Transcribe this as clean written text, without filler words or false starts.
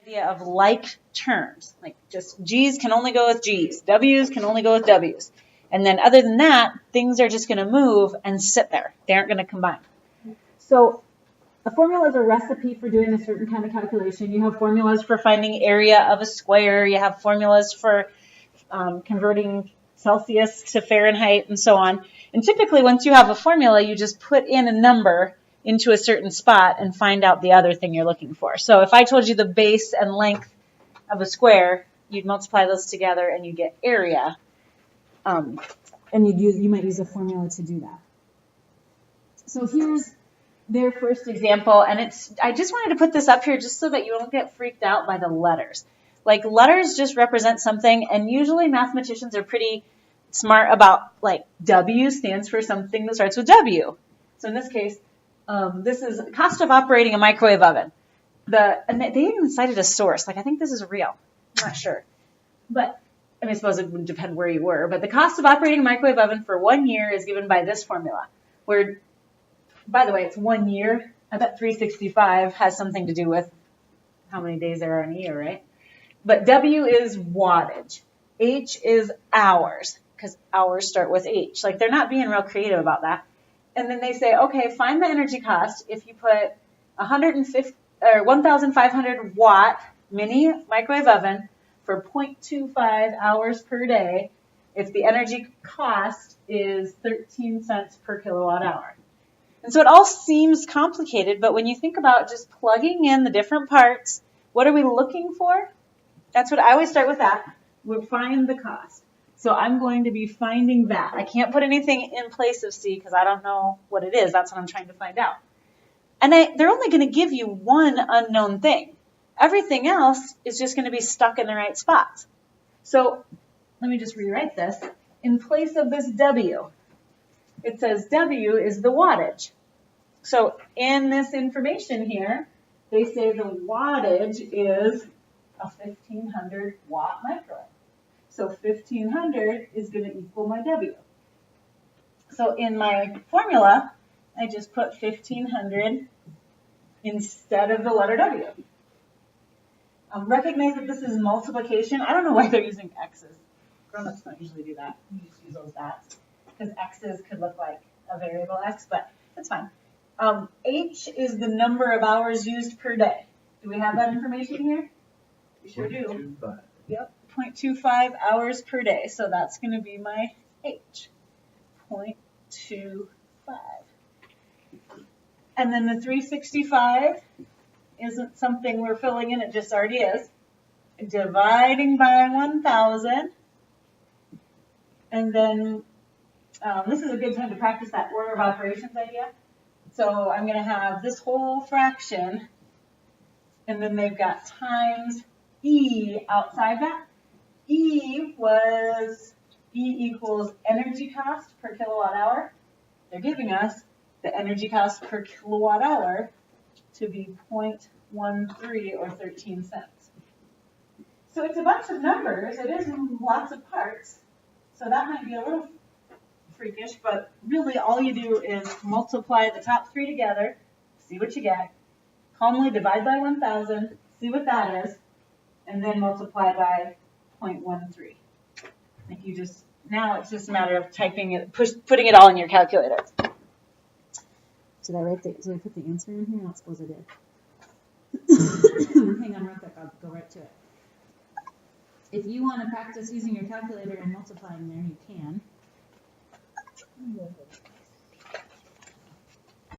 idea of like terms, like just G's can only go with G's, W's can only go with W's. And then other than that, things are just going to move and sit there. They aren't going to combine. So a formula is a recipe for doing a certain kind of calculation. You have formulas for finding area of a square. You have formulas for converting Celsius to Fahrenheit and so on. And typically once you have a formula, you just put in a number into a certain spot and find out the other thing you're looking for. So if I told you the base and length of a square, you'd multiply those together and you get area. And you might use a formula to do that. So here's their first example, and I just wanted to put this up here just so that you don't get freaked out by the letters. Like, letters just represent something, and usually mathematicians are pretty smart about, like, W stands for something that starts with W. So in this case, this is cost of operating a microwave oven. And they even cited a source. Like, I think this is real. I'm not sure. But I mean, I suppose it would depend where you were, but the cost of operating a microwave oven for 1 year is given by this formula, where, by the way, it's 1 year. I bet 365 has something to do with how many days there are in a year, right? But W is wattage. H is hours, because hours start with H. Like, they're not being real creative about that. And then they say, okay, find the energy cost if you put 1,500 watt mini microwave oven for 0.25 hours per day if the energy cost is 13 cents per kilowatt hour. And so it all seems complicated, but when you think about just plugging in the different parts, what are we looking for? That's what I always start with that. We'll find the cost. So I'm going to be finding that. I can't put anything in place of C because I don't know what it is. That's what I'm trying to find out. And they're only going to give you one unknown thing. Everything else is just going to be stuck in the right spots. So let me just rewrite this. In place of this W, it says W is the wattage. So in this information here, they say the wattage is a 1,500 watt microwave. So 1,500 is going to equal my W. So in my formula, I just put 1,500 instead of the letter W. Recognize that this is multiplication. I don't know why they're using X's. Grown-ups don't usually do that. You just use those dots. Because X's could look like a variable X, but that's fine. H is the number of hours used per day. Do we have that information here? We sure do. 0.25. Yep, 0.25 hours per day. So that's going to be my H. 0.25. And then the 365 isn't something we're filling in, it just already is. Dividing by 1,000. And then this is a good time to practice that order of operations idea. So I'm going to have this whole fraction, and then they've got times E outside that. E equals energy cost per kilowatt hour. They're giving us the energy cost per kilowatt hour to be 0.13 or 13 cents. So it's a bunch of numbers. It is lots of parts. So that might be a little freakish, but really all you do is multiply the top three together, see what you get, calmly divide by 1,000, see what that is, and then multiply by 0.13. Like now it's just a matter of typing it, putting it all in your calculator. Did I put the answer in here? I don't suppose I did. Hang on real quick, I'll go right to it. If you want to practice using your calculator and multiplying there, you can.